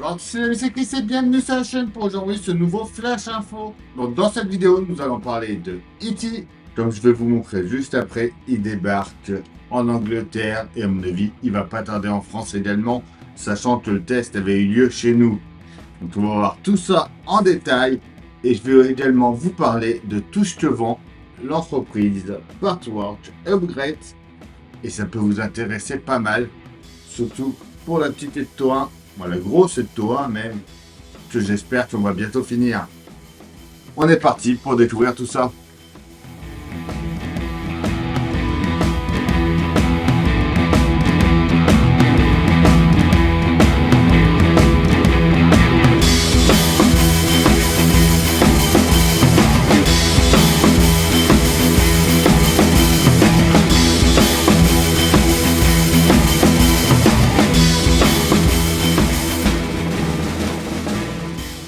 Alors, c'est Chris et bienvenue sur la chaîne pour aujourd'hui ce nouveau Flash Info. Donc, dans cette vidéo, nous allons parler de E.T. Comme je vais vous montrer juste après, il débarque en Angleterre et à mon avis, il va pas tarder en France également, sachant que le test avait eu lieu chez nous. Donc, on va voir tout ça en détail et je vais également vous parler de tout ce que vend l'entreprise Partwork Upgrade et ça peut vous intéresser pas mal, surtout pour la petite Ecto 1. Bon, la grosse Ecto 1 même, que j'espère qu'on va bientôt finir. On est parti pour découvrir tout ça.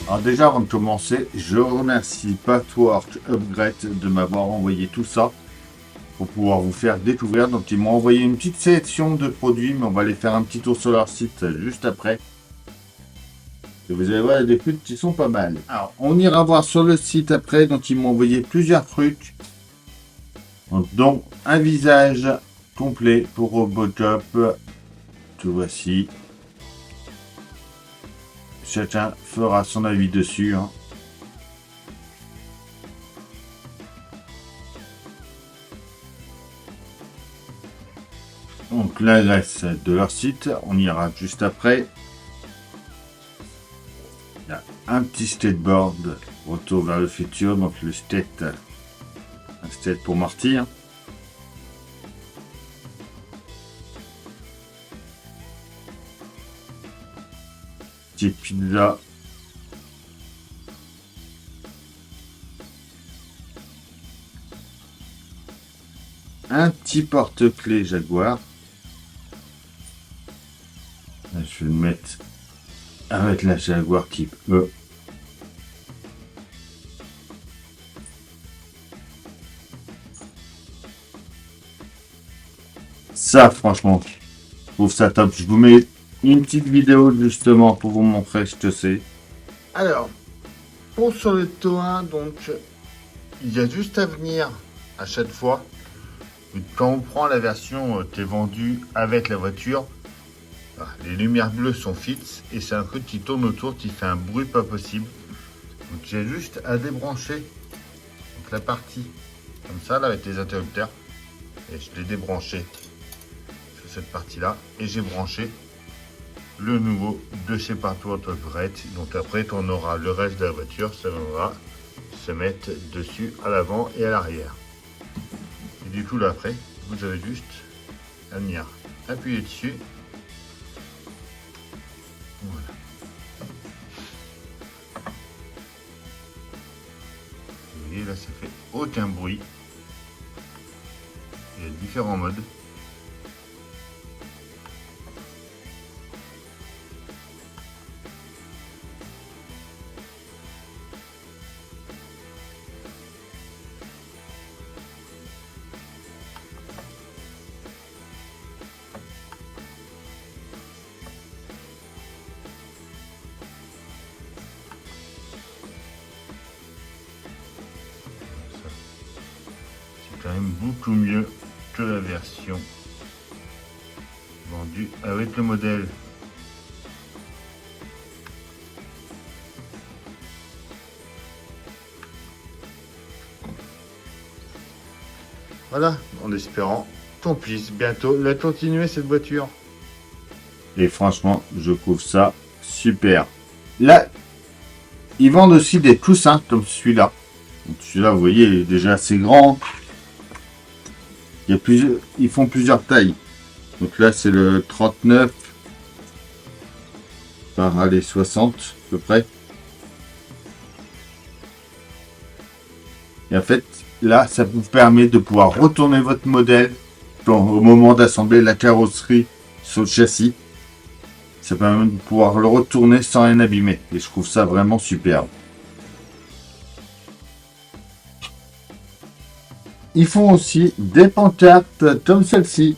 Alors déjà, avant de commencer, je remercie Partwork Upgrade de m'avoir envoyé tout ça pour pouvoir vous faire découvrir. Donc ils m'ont envoyé une petite sélection de produits, mais on va aller faire un petit tour sur leur site juste après. Et vous allez voir, il y a des trucs qui sont pas mal. Alors, on ira voir sur le site après. Donc ils m'ont envoyé plusieurs trucs, dont un visage complet pour Robocop. Tout voici. Chacun fera son avis dessus. Donc l'adresse de leur site, on ira juste après. Il y a un petit skateboard, retour vers le futur, donc le skate, un skate pour Marty. Petite pizza. Un petit porte-clés Jaguar. Là, je vais le mettre avec la Jaguar type E. Ça, franchement, je trouve ça top. Je vous mets une petite vidéo justement pour vous montrer ce que c'est. Alors, pour sur le taux 1, donc, il y a juste à venir à chaque fois. Quand on prend la version qui est vendue avec la voiture, les lumières bleues sont fixes et c'est un truc qui tourne autour qui fait un bruit pas possible. Donc j'ai juste à débrancher donc, la partie comme ça là avec les interrupteurs et je l'ai débranché sur cette partie là et j'ai branché le nouveau de chez Partwork Upgrade. Donc après quand on aura le reste de la voiture, ça va se mettre dessus à l'avant et à l'arrière. Et du coup là après vous avez juste à venir appuyer dessus. Voilà. Vous voyez là ça fait aucun bruit. Il y a différents modes. Quand même beaucoup mieux que la version vendue avec le modèle. Voilà, en espérant qu'on puisse bientôt la continuer cette voiture. Et franchement, je trouve ça super. Là, ils vendent aussi des coussins comme celui-là. Celui-là, vous voyez, il est déjà assez grand. Il y a plusieurs, ils font plusieurs tailles. Donc là, c'est le 39 par les 60 à peu près. Et en fait, là, ça vous permet de pouvoir retourner votre modèle au moment d'assembler la carrosserie sur le châssis. Ça permet de pouvoir le retourner sans rien abîmer. Et je trouve ça vraiment superbe. Ils font aussi des pancartes comme celle-ci.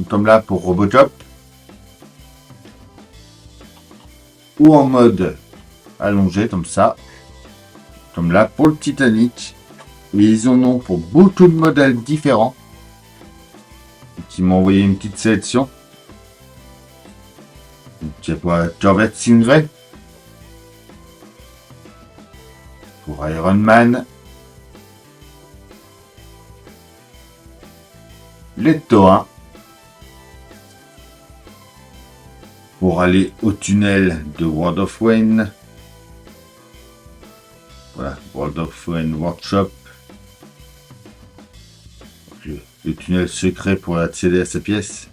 Comme là pour Robocop. ou en mode allongé comme ça, comme là pour le Titanic. Et ils en ont pour beaucoup de modèles différents. Qui m'ont envoyé une petite sélection. Donc il y a quoi, Corvette Stingray pour Iron Man. Les Toa pour aller au tunnel de World of Wayne. Voilà, World of Wayne Workshop. Le tunnel secret pour accéder à sa pièce.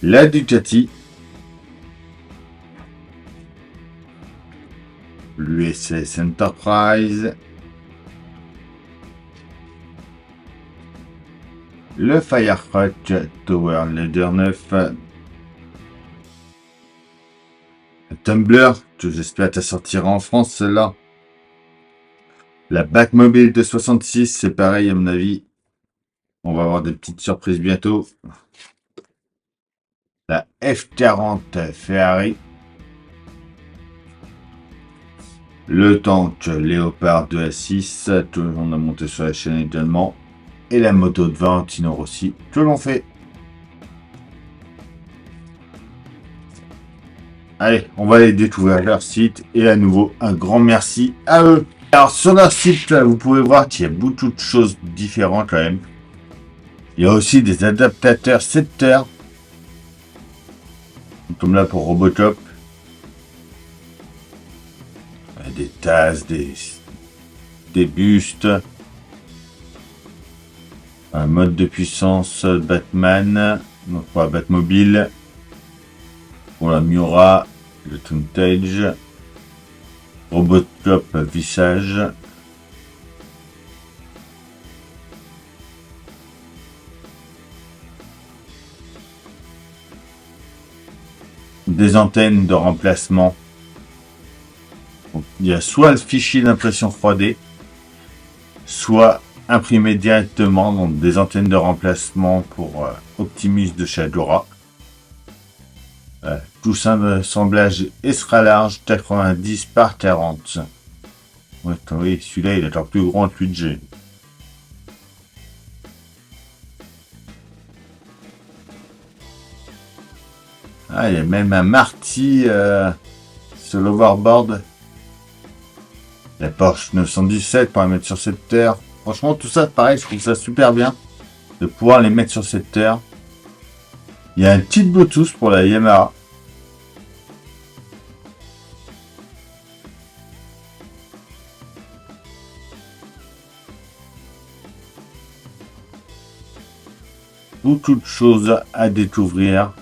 La Ducati. L'USS Enterprise. Le Firetruck Tower Leader 9. Le Tumbler, que j'espère te sortira en France, celle-là. La Batmobile de 66, c'est pareil à mon avis. On va avoir des petites surprises bientôt. La F40 Ferrari. Le tank Léopard 2A6, tout le monde a monté sur la chaîne également. Et la moto de Valentino Rossi, que l'on fait. Allez, on va aller découvrir leur site. Et à nouveau, un grand merci à eux. Alors, sur leur site, là, vous pouvez voir qu'il y a beaucoup de choses différentes quand même. Il y a aussi des adaptateurs secteurs. Comme là pour Robocop. Des tasses, des bustes. Un mode de puissance Batman. Donc pour la Batmobile. Pour la Miura. Le Tuntage. Robocop visage. Des antennes de remplacement. Donc, il y a soit le fichier d'impression 3D, soit imprimé directement, donc des antennes de remplacement pour Optimus de chez Agora. Tout assemblage extra large 90 par 40. Ouais, oui, celui-là il est encore plus grand que l'UG. Ah, il y a même un Marty sur l'overboard. La Porsche 917 pour la mettre sur cette terre. Franchement, tout ça, pareil, je trouve ça super bien de pouvoir les mettre sur cette terre. Il y a un petit Bluetooth pour la Yamaha. Beaucoup de choses à découvrir.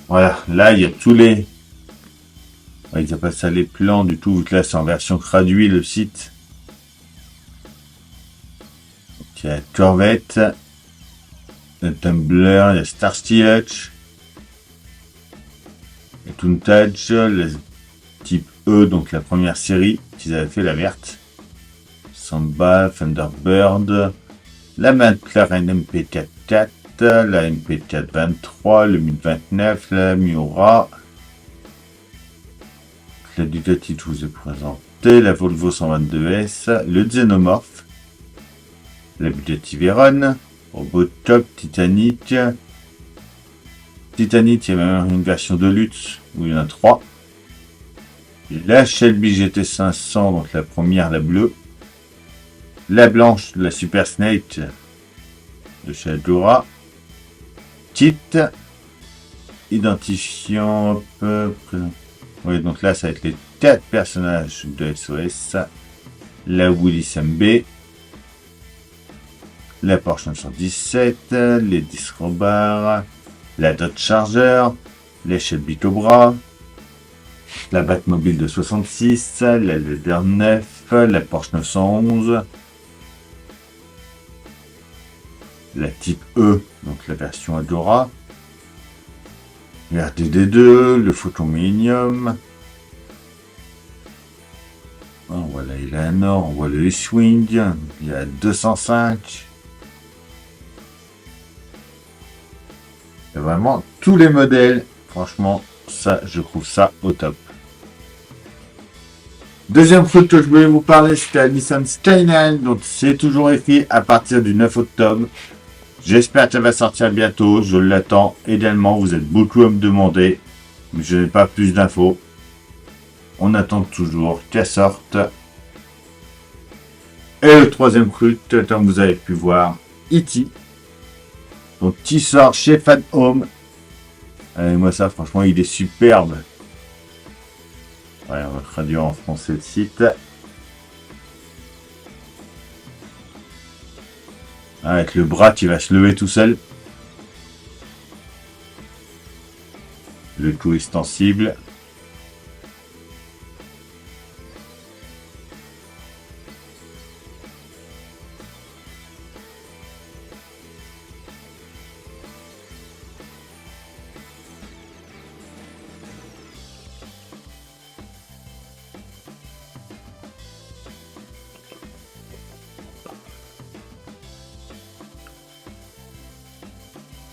Voilà, là, il y a tous les... Ouais, il n'y a pas ça les plans du tout, vu que là, c'est en version traduit, le site. Donc, il y a Corvette, le Tumbler, il y a Starsky Hutch, le Tuntage, le type E, donc la première série qu'ils avaient fait, la verte. Samba, Thunderbird, la McLaren MP44, la MP423, le 1029, la Miura, la Ducati que je vous ai présenté, la Volvo 122S, le Xenomorph, la Bugatti Veyron, Robocop, Titanic. Titanic, il y a même une version de luxe où il y en a 3. La Shelby GT500, donc la première, la bleue. La blanche, la Super Snake de chez Agora. Kit. Identifiant. Oui, donc là, ça va être les 4 personnages de SOS. La Willys MB. La Porsche 917. Les Disrobar. La Dodge Charger. Les Shelby Cobra. La Batmobile de 66. La Leader 9. La Porsche 911. La type E, donc la version Agora. Le RTD2, le Photon Millennium. On voit la Eleanor, on voit le S-Wing, il y a 205. vraiment tous les modèles. Franchement, ça, je trouve ça au top. Deuxième truc que je voulais vous parler, c'était la Nissan Skyline. Donc, c'est toujours écrit à partir du 9 octobre. J'espère qu'elle va sortir bientôt. Je l'attends également. Vous êtes beaucoup à me demander. Mais je n'ai pas plus d'infos. On attend toujours qu'elle sorte. Et le troisième truc, comme vous avez pu voir, E.T. Donc, qui sort chez Fan Home. Et moi, ça, franchement, il est superbe. Ouais, on va traduire en français le site. Avec le bras qui va se lever tout seul. Le coup extensible.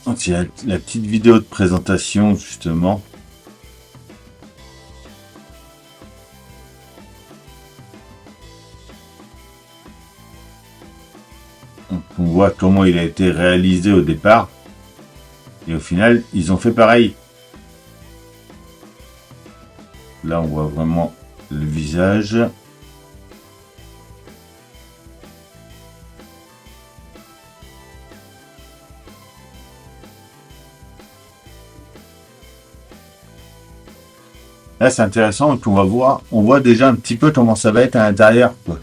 Donc, il y a la petite vidéo de présentation, justement. Donc, on voit comment il a été réalisé au départ. Et au final, ils ont fait pareil. Là, on voit vraiment le visage. Là, c'est intéressant, donc on voit déjà un petit peu comment ça va être à l'intérieur, quoi.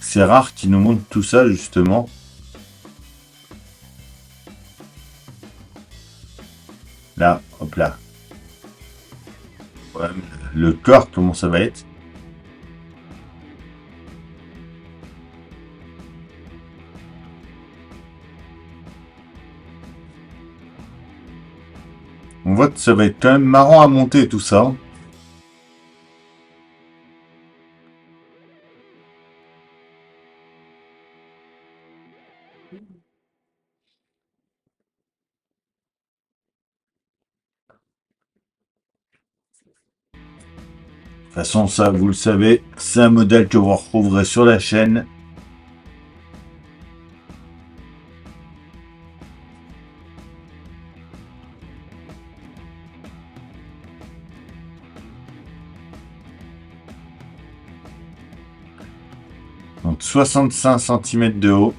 C'est rare qu'ils nous montrent tout ça, justement. Là, hop là. Ouais, le corps, comment ça va être. On voit que ça va être quand même marrant à monter tout ça. De toute façon, ça, vous le savez, c'est un modèle que vous retrouverez sur la chaîne. Donc 65 cm de haut.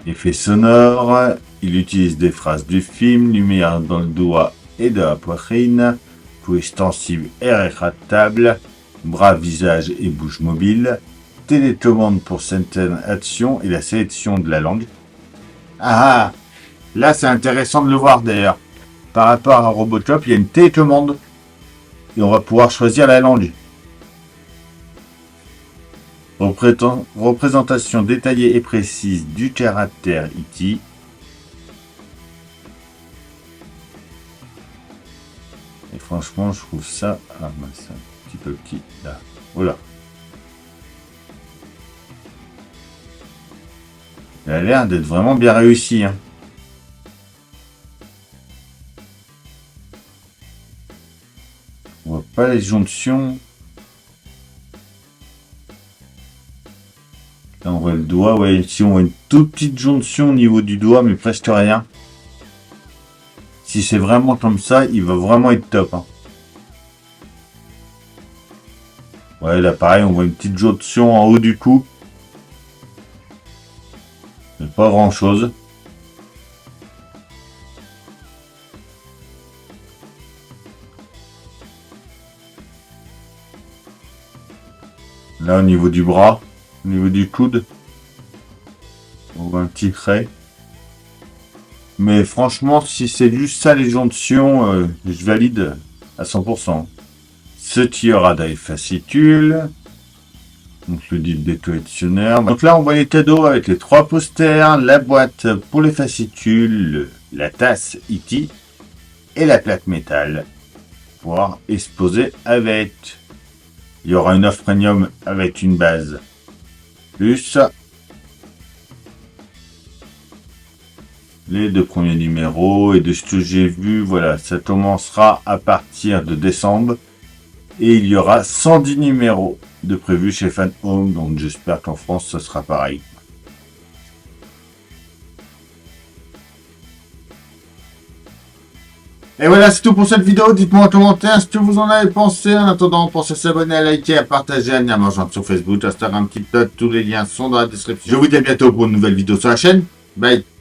Effet sonore, il utilise des phrases du film, lumière dans le doigt et de la poitrine, coup extensible et rétractable, bras, visage et bouche mobile, télécommande pour certaines actions et la sélection de la langue. Ah, là c'est intéressant de le voir d'ailleurs. Par rapport à Robocop, il y a une télécommande et on va pouvoir choisir la langue. Représentation détaillée et précise du caractère E.T. Et franchement, je trouve ça... Ah, c'est un petit peu petit, là. Voilà. Il a l'air d'être vraiment bien réussi, hein. On voit pas les jonctions. Là, on voit le doigt. Ouais, ici, on voit une toute petite jonction au niveau du doigt, mais presque rien. Si c'est vraiment comme ça, il va vraiment être top, hein. Ouais, là, pareil, on voit une petite jonction en haut du cou. Mais pas grand-chose. Là, au niveau du bras, au niveau du coude, on voit un petit trait. Mais franchement, si c'est juste ça les jonctions, je valide à 100%. Ce tirera des fascicules. Donc le guide des collectionneurs. Donc là, on voit les cadeaux avec les 3 posters, la boîte pour les fascicules, la tasse E.T. et la plaque métal pour pouvoir exposer avec. Il y aura une offre premium avec une base plus les 2 premiers numéros. Et de ce que j'ai vu, voilà, ça commencera à partir de décembre. Et il y aura 110 numéros de prévus chez Fan Home. Donc j'espère qu'en France, ce sera pareil. Et voilà, c'est tout pour cette vidéo. Dites-moi en commentaire ce que vous en avez pensé. En attendant, pensez à s'abonner, à liker, à partager, à venir me rejoindre sur Facebook, Instagram, TikTok. Tous les liens sont dans la description. Je vous dis à bientôt pour une nouvelle vidéo sur la chaîne. Bye.